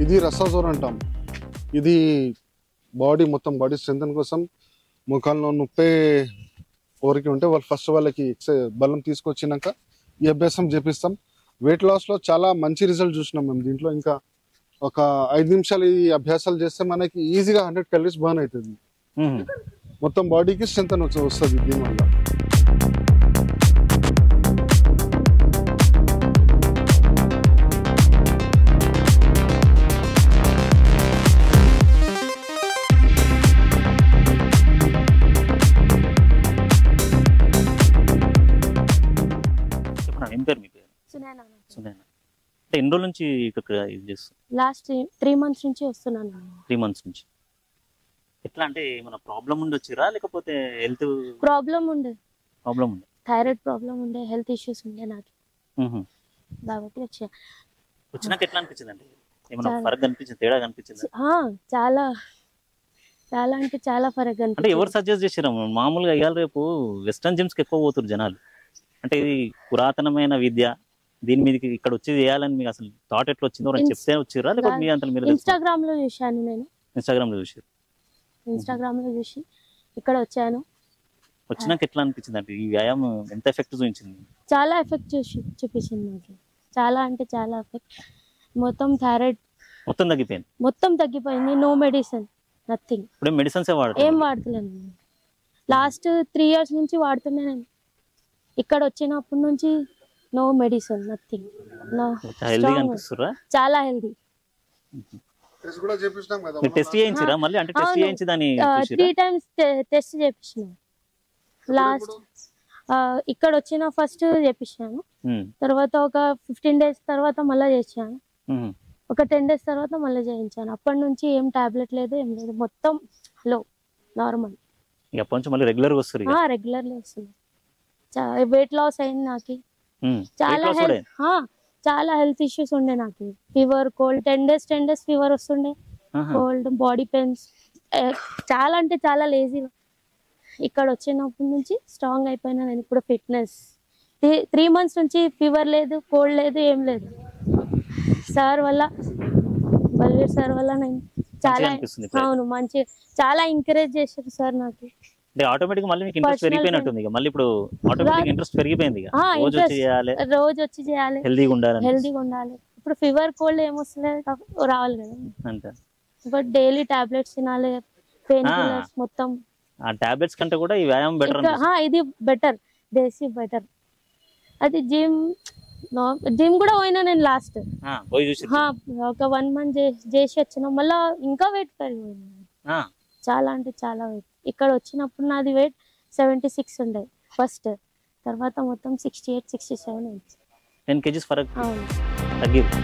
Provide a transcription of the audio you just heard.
ఇది రసాజోర్ అంటాం. ఇది బాడీ మొత్తం బాడీ స్ట్రెంగ్ కోసం ముఖంలో నొప్పే ఎవరికి ఉంటే వాళ్ళు ఫస్ట్ వాళ్ళకి బలం తీసుకొచ్చినాక ఈ అభ్యాసం చేపిస్తాం. వెయిట్ లాస్ లో చాలా మంచి రిజల్ట్ చూసినాం మేము దీంట్లో. ఇంకా ఒక 5 నిమిషాలు ఈ అభ్యాసాలు చేస్తే మనకి ఈజీగా 100 calories బర్న్ అవుతుంది. మొత్తం బాడీకి స్ట్రెంత్ వస్తుంది దీనివల్ల. అంటే ఎన్ని రోజుల నుంచి ఇక్కడ ఇది చేస్తాం? లాస్ట్ 3 months నుంచి వస్తున్నాను. 3 months నుంచి. ఎట్లా అంటే ఏమైనా ప్రాబ్లం ఉండి వచ్చిరా లేకపోతే హెల్త్ ప్రాబ్లం ఉండే? ప్రాబ్లం ఉండే, థైరాయిడ్ ప్రాబ్లం ఉండే, హెల్త్ ఇష్యూస్ ఉండే నాకు. కాబట్టి వచ్చినాక ఎట్లా అనిపించింది? అంటే ఏమైనా ఫరక్ కనిపించింది, తేడా కనిపించింది? చాలా చాలా అంటే చాలా ఫరక్ కనిపించింది. అంటే ఎవరు సజెస్ట్ చేసిరా? మామూలుగా ఇవాళ రేపు వెస్టర్న్ జిమ్స్కి ఎక్కువ పోతున్నారు జనాలు. అంటే ఇది పురాతనమైన విద్య, దీని మీదకి ఇక్కడ వచ్చి చేయాలని మీకు అసలు థాట్ ఎట్లా వచ్చిందో చెప్తే వచ్చిరా లేకపోతే మీ అంతా మీరు? ఇన్స్టాగ్రామ్ లో చూశాను నేను. ఇన్స్టాగ్రామ్ లో చూసి ఇక్కడ వచ్చాను. వచ్చినాక ఎట్లా అనిపించింది? అంటే ఈ వ్యాయామం ఎంత ఎఫెక్ట్ చూపించింది? చాలా ఎఫెక్ట్ చూపించింది నాకు. చాలా అంటే చాలా ఎఫెక్ట్. మొత్తం థైరాయిడ్ మొత్తం తగ్గిపోయింది. No medicine, nothing. ఇప్పుడు మెడిసిన్స్ ఏం వాడతలేను. లాస్ట్ 3 years నుంచి వాడుతున్నా నేను. ఇక్కడ వచ్చినప్పటి నుంచి నో మెడిసిన్, నథింగ్. చాలా హెల్దీ. టెస్ట్ చేయించిరా మళ్ళీ? అంటే టెస్ట్ చేయించి దాన్ని 3 times టెస్ట్ చేయించిన. లాస్ట్ ఇక్కడ వచ్చిన ఫస్ట్ చేయించాను, తర్వాత ఒక 15 days తర్వాత మళ్ళీ చేయించాను, ఒక 10 days తర్వాత మళ్ళీ చేయించాను. అప్పటి నుంచి ఏం టాబ్లెట్ లేదు, ఏం లేదు, మొత్తం లో నార్మల్. అప్పటి నుంచి మళ్ళీ రెగ్యులర్గా వస్తుంది? రెగ్యులర్గా వస్తుంది. వెయిట్ లాస్ అయింది నాకు. చాలా హెల్త్ ఇష్యూస్ ఉండే నాకు. ఫీవర్, కోల్డ్, 10 days ఫీవర్ వస్తుండే, కోల్డ్, బాడీ పెయిన్స్, చాలా అంటే చాలా లేజీ. ఇక్కడ వచ్చినప్పటి నుంచి స్ట్రాంగ్ అయిపోయినా నేను. ఇప్పుడు ఫిట్నెస్. 3 months నుంచి ఫీవర్ లేదు, కోల్డ్ లేదు, ఏం లేదు. సార్ వల్ల, బల్వీర్ సార్ వల్ల నేను చాలా మంచి, చాలా ఎంకరేజ్ చేశారు సార్ నాకు. ఆటోమేటిక్ మళ్ళీ మీకు ఇంట్రెస్ట్ పెరిగిపోయినట్టుంది. మళ్ళీ ఇప్పుడు ఆటోమేటిక్ ఇంట్రెస్ట్ పెరిగిపోయింది. రోజు వచ్చి చేయాలి, హెల్దీగా ఉండాలి. ఇప్పుడు ఫీవర్, కోల్డ్ ఏమొస్తలేదు, రావాలి కదా. బట్ డైలీ టాబ్లెట్స్ తినాలి, పెయిన్ కిల్లర్స్ మొత్తం. ఆ టాబ్లెట్స్ కంటే కూడా ఈ వ్యాయామం బెటర్. ఇది బెటర్, దేశీ బెటర్. అది జిమ్ కూడా పోయినా నేను. లాస్ట్ ఒక 1 month చేసి వచ్చిన, మళ్ళా ఇంకా వెయిట్ పెరిగిపోయింది. చాలా అంటే చాలా వెయిట్. ఇక్కడ వచ్చినప్పుడు నాది వెయిట్ 76 ఉండే ఫస్ట్, తర్వాత మొత్తం 68, 67 10 kgs ఫరక్ తగ్గింది.